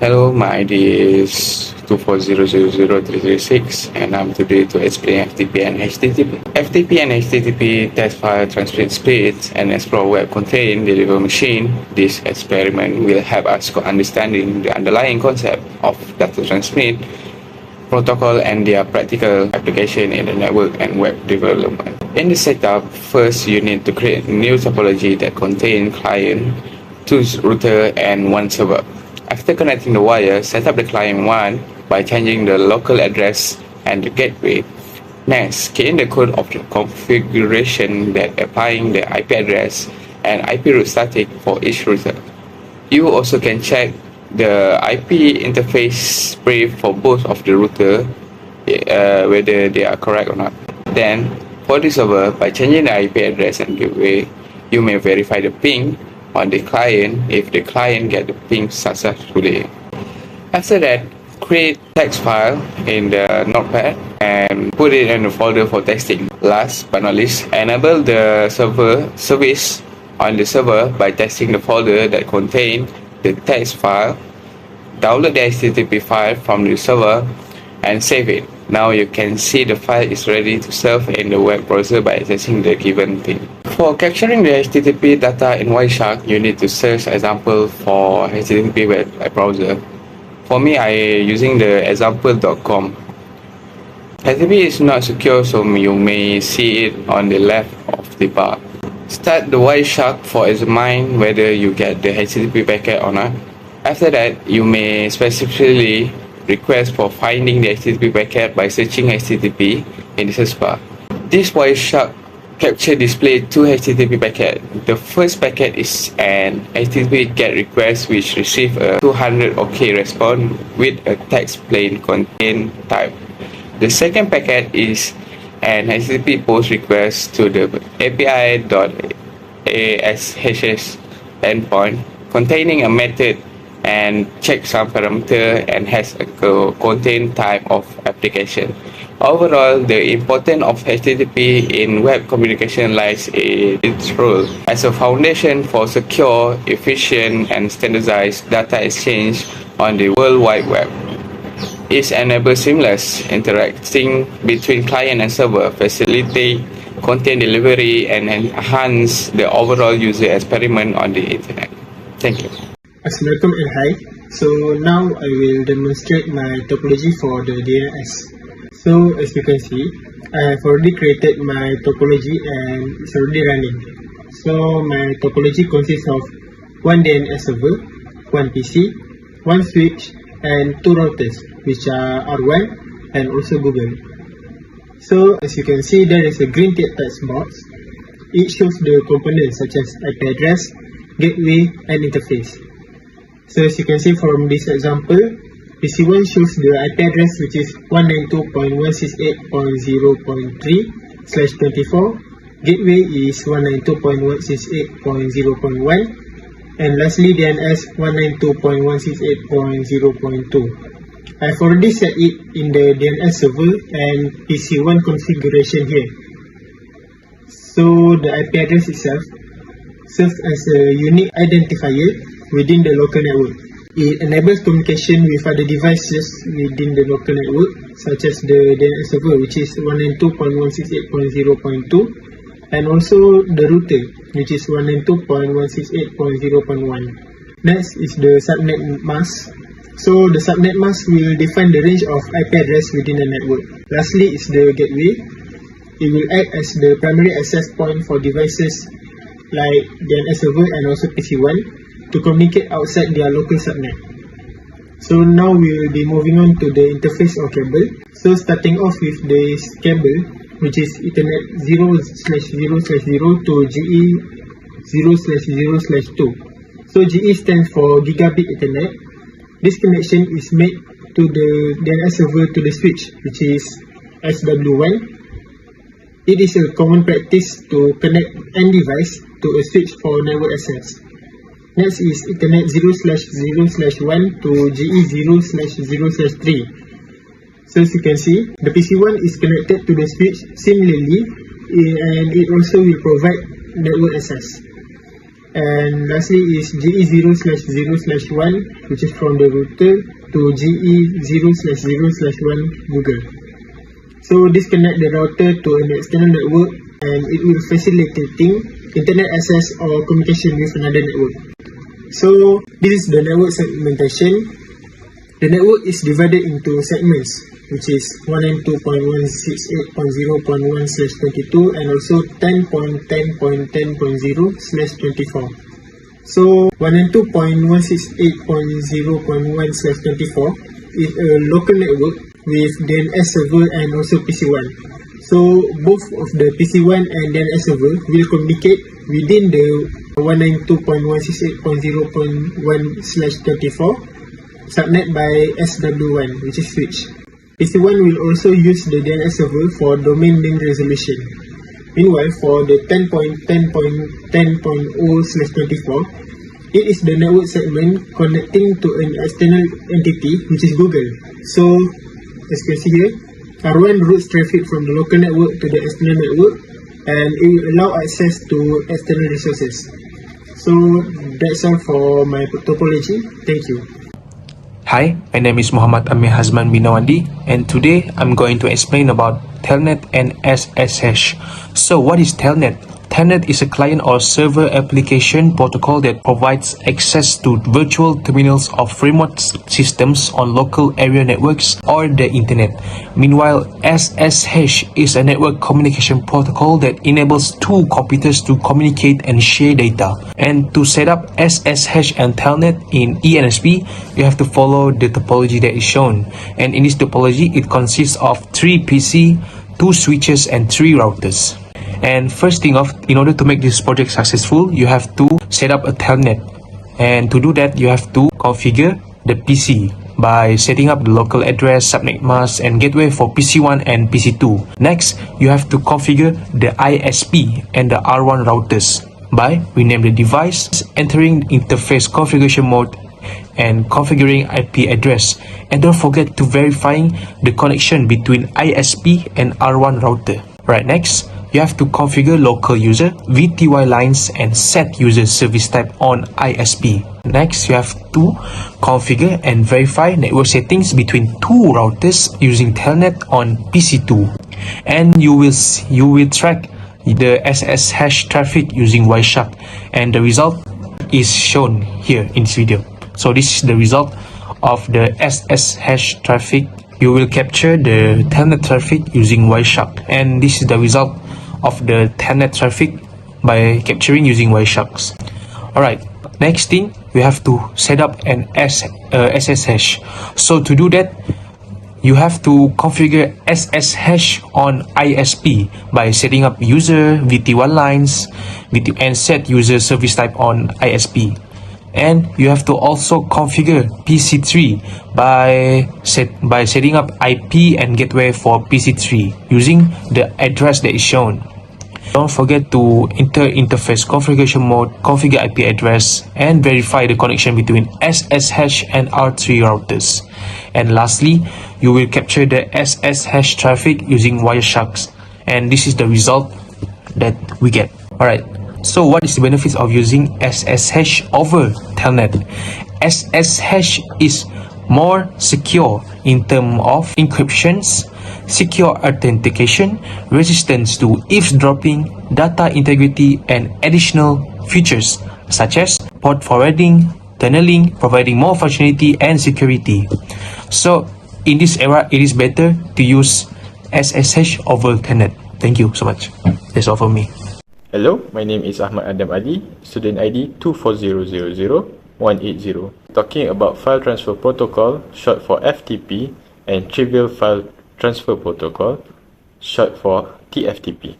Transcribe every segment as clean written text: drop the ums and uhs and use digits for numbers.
Hello, my ID is 240000336 and I'm today to explain FTP and HTTP. FTP and HTTP test file transmit speeds and explore web content deliver machine. This experiment will help us to understanding the underlying concept of data transmit protocol and their practical application in the network and web development. In the setup, first you need to create a new topology that contains client, two router and one server. After connecting the wire, set up the client 1 by changing the local address and the gateway. Next, key in the code of the configuration that applying the IP address and IP route static for each router. You also can check the IP interface brief for both of the router, whether they are correct or not. Then, for the server, by changing the IP address and gateway, you may verify the ping on the client if the client get the ping successfully. After that, create text file in the notepad and put it in the folder for testing. Last but not least, enable the server service on the server by testing the folder that contain the text file. Download the HTTP file from the server and save it. Now you can see the file is ready to serve in the web browser by accessing the given ping. For capturing the HTTP data in Wireshark, you need to search example for HTTP web browser. For me, I using the example.com. HTTP is not secure, so you may see it on the left of the bar. Start the Wireshark for examine whether you get the HTTP packet or not. After that, you may specifically request for finding the HTTP packet by searching HTTP in the search bar. This Wireshark capture display two HTTP packet. The first packet is an HTTP GET request which receive a 200 OK response with a text plain content type. The second packet is an HTTP POST request to the API.ASHS endpoint containing a method and checksum parameter and has a content type of application. Overall, the importance of HTTP in web communication lies in its role as a foundation for secure, efficient, and standardized data exchange on the World Wide Web. It enables seamless interacting between client and server, facilitate content delivery, and enhance the overall user experience on the internet. Thank you. Assalamualaikum and hi. So now I will demonstrate my topology for the DNS. So as you can see, I have already created my topology and it's already running. So my topology consists of one DNS server, one PC, one switch, and two routers, which are R1 and also Google. So as you can see, there is a green text box. It shows the components such as IP address, gateway, and interface. So as you can see from this example, PC1 shows the IP address which is 192.168.0.3/24, gateway is 192.168.0.1, and lastly DNS 192.168.0.2. I've already set it in the DNS server and PC1 configuration here. So the IP address itself serves as a unique identifier within the local network. It enables communication with other devices within the local network, such as the DNS server, which is 192.168.0.2, and also the router, which is 192.168.0.1. Next is the subnet mask. So the subnet mask will define the range of IP address within the network. Lastly is the gateway. It will act as the primary access point for devices like DNS server and also PC1 to communicate outside their local subnet. So now we will be moving on to the interface or cable. So starting off with this cable, which is Ethernet 0/0/0 to GE 0/0/2. So GE stands for Gigabit Ethernet. This connection is made to the DNS server to the switch, which is SW1. It is a common practice to connect any device to a switch for network access. Next is Ethernet 0/0/1 to GE 0/0/3. So as you can see, the PC1 is connected to the switch similarly, and it also will provide network access. And lastly is GE0/0/1, which is from the router to GE0/0/1 Google. So disconnect the router to an external network, and it will facilitating internet access or communication with another network. So this is the network segmentation. The network is divided into segments, which is 192.168.0.1/22 and also 10.10.10.0/24. So 192.168.0.1/24 is a local network with DNS server and also PC1. So both of the PC1 and DNS server will communicate within the 192.168.0.1/24 subnet by SW1, which is switch. PC1 will also use the DNS server for domain name resolution. Meanwhile, for the 10.10.10.0/24, it is the network segment connecting to an external entity, which is Google. So, as you can see here, R1 routes traffic from the local network to the external network, and it will allow access to external resources. So, that's all for my topology. Thank you. Hi, my name is Muhammad Amir Hazman Binawandi, and today I'm going to explain about Telnet and SSH. So what is Telnet? Telnet is a client or server application protocol that provides access to virtual terminals of remote systems on local area networks or the internet. Meanwhile, SSH is a network communication protocol that enables two computers to communicate and share data. And to set up SSH and Telnet in ENSP, you have to follow the topology that is shown. And in this topology, it consists of 3 PC, 2 switches, and 3 routers. And first thing off, in order to make this project successful, you have to set up a Telnet. And to do that, you have to configure the PC by setting up the local address, subnet mask, and gateway for PC1 and PC2. Next, you have to configure the ISP and the R1 routers by rename the device, entering interface configuration mode, and configuring IP address. And don't forget to verifying the connection between ISP and R1 router. Right, next, you have to configure local user, VTY lines, and set user service type on ISP. Next, you have to configure and verify network settings between 2 routers using Telnet on PC2. And you will track the SSH traffic using Wireshark, and the result is shown here in this video. So this is the result of the SSH traffic. You will capture the Telnet traffic using Wireshark, and this is the result of the Telnet traffic by capturing using Wiresharks. Alright, next thing, we have to set up an SSH. So to do that, you have to configure SSH on ISP by setting up user, VT1 lines, and set user service type on ISP. And you have to also configure PC3 by setting up IP and gateway for PC3 using the address that is shown. Don't forget to enter interface configuration mode, configure IP address, and verify the connection between SSH and R3 routers. And lastly, you will capture the SSH traffic using Wiresharks, and this is the result that we get. Alright, so what is the benefits of using SSH over Telnet? SSH is more secure in terms of encryptions, secure authentication, resistance to eavesdropping, data integrity, and additional features such as port forwarding, tunneling, providing more functionality and security. So in this era, it is better to use SSH over Telnet. Thank you so much. That's all from me. Hello, my name is Ahmad Adam Ali, student ID 240000180. Talking about File Transfer Protocol, short for FTP, and Trivial File Transfer Protocol, short for TFTP.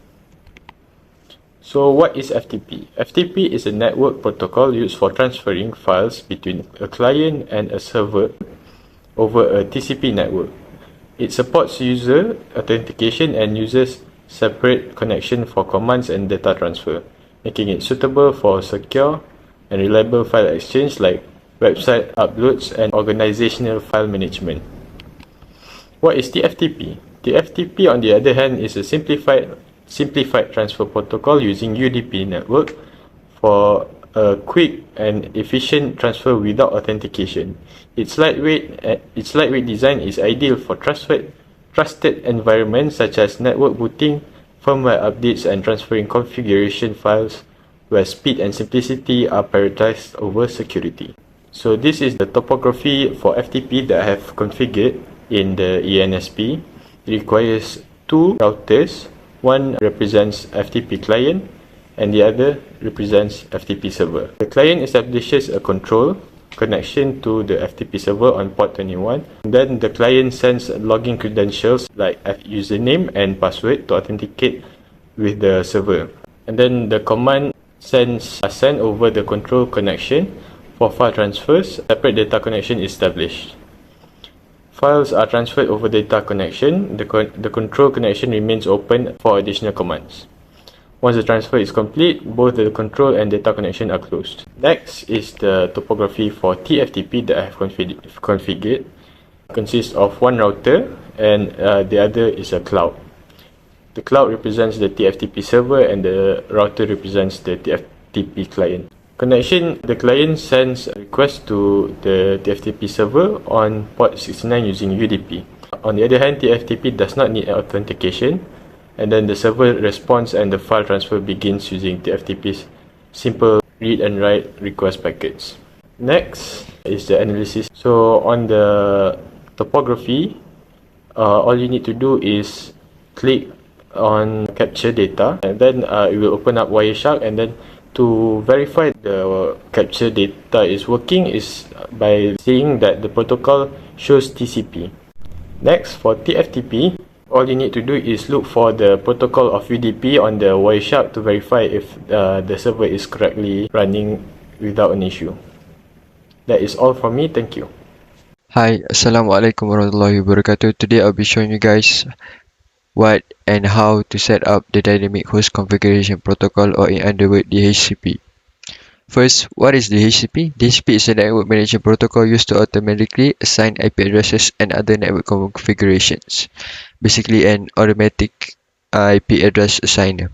So what is FTP? FTP is a network protocol used for transferring files between a client and a server over a TCP network. It supports user authentication and uses separate connection for commands and data transfer, making it suitable for secure and reliable file exchange like website uploads and organizational file management. What is TFTP? TFTP, on the other hand, is a simplified transfer protocol using UDP network for a quick and efficient transfer without authentication. Its lightweight design is ideal for trusted environments such as network booting, firmware updates, and transferring configuration files where speed and simplicity are prioritized over security. So this is the topography for FTP that I have configured in the ENSP. It requires two routers. One represents FTP client and the other represents FTP server. The client establishes a control connection to the FTP server on port 21. Then the client sends login credentials like username and password to authenticate with the server. And then the command send over the control connection for file transfers. Separate data connection is established. Files are transferred over data connection. The control connection remains open for additional commands. Once the transfer is complete, both the control and data connection are closed. Next is the topography for TFTP that I have configured. It consists of one router and the other is a cloud. The cloud represents the TFTP server and the router represents the TFTP client. Connection: the client sends a request to the TFTP server on port 69 using UDP. On the other hand, TFTP does not need authentication, and then the server responds and the file transfer begins using TFTP's simple read and write request packets. Next is the analysis. So on the topography, all you need to do is click on capture data, and then it will open up Wireshark, and then to verify the capture data is working is by seeing that the protocol shows TCP. Next, for TFTP, all you need to do is look for the protocol of UDP on the Wireshark to verify if the server is correctly running without an issue. That is all from me. Thank you. Hi, Assalamualaikum warahmatullahi wabarakatuh. Today I'll be showing you guys what and how to set up the dynamic host configuration protocol, or in other words DHCP. First, what is DHCP? DHCP is a network management protocol used to automatically assign IP addresses and other network configurations. Basically an automatic IP address assigner.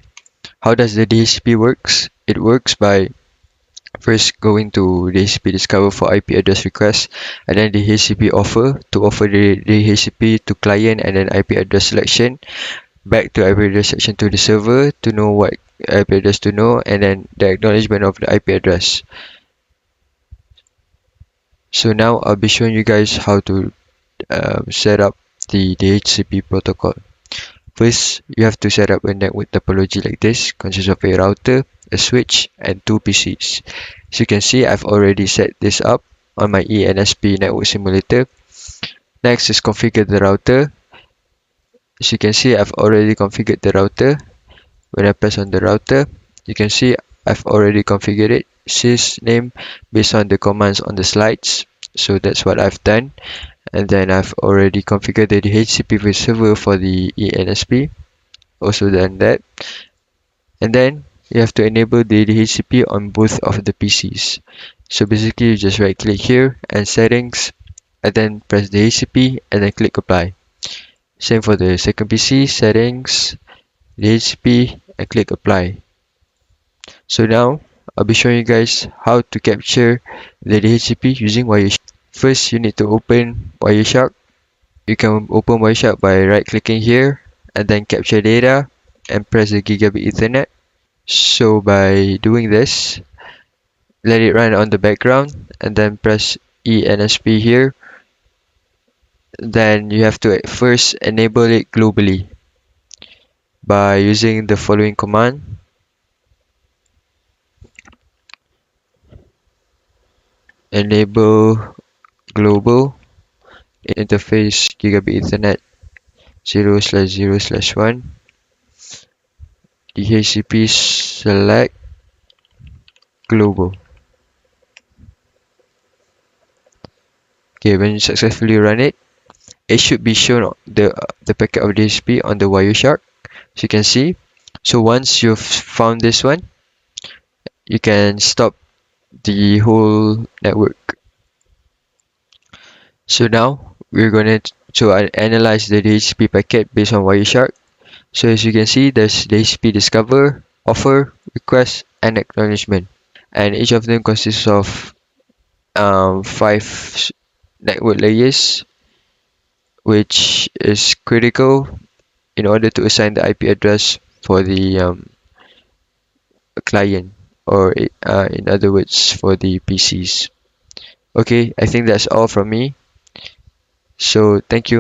How does the DHCP works? It works by first going to DHCP discover for IP address request, and then DHCP offer the DHCP to client, and then IP address selection, back to IP address section to the server to know what IP address to know, and then the acknowledgement of the IP address. So now I'll be showing you guys how to set up the DHCP protocol. First, you have to set up a network topology like this, consists of a router, a switch, and two PCs. As you can see, I've already set this up on my ENSP network simulator. Next is configure the router. As you can see, I've already configured the router. When I press on the router, you can see I've already configured it, sysname, based on the commands on the slides. So that's what I've done. And then I've already configured the DHCP server for the ENSP. Also done that. And then you have to enable the DHCP on both of the PCs. So basically you just right click here and settings, and then press DHCP and then click apply. Same for the second PC, settings, DHCP, and click apply. So now I'll be showing you guys how to capture the DHCP using Wireshark. First, you need to open Wireshark. You can open Wireshark by right clicking here and then capture data and press the gigabit Ethernet. So by doing this, let it run on the background and then press ENSP here. Then you have to first enable it globally by using the following command. Enable global interface gigabit Ethernet 0/0/1 DHCP select global. Okay, when you successfully run it, it should be shown the packet of DHCP on the Wireshark, as you can see. So once you've found this one, you can stop the whole network. So now we're going to analyze the DHCP packet based on Wireshark. So as you can see, there's DHCP discover, offer, request, and acknowledgement. and each of them consists of 5 network layers, which is critical in order to assign the IP address for the client, or in other words, for the PCs. Okay, I think that's all from me. So thank you.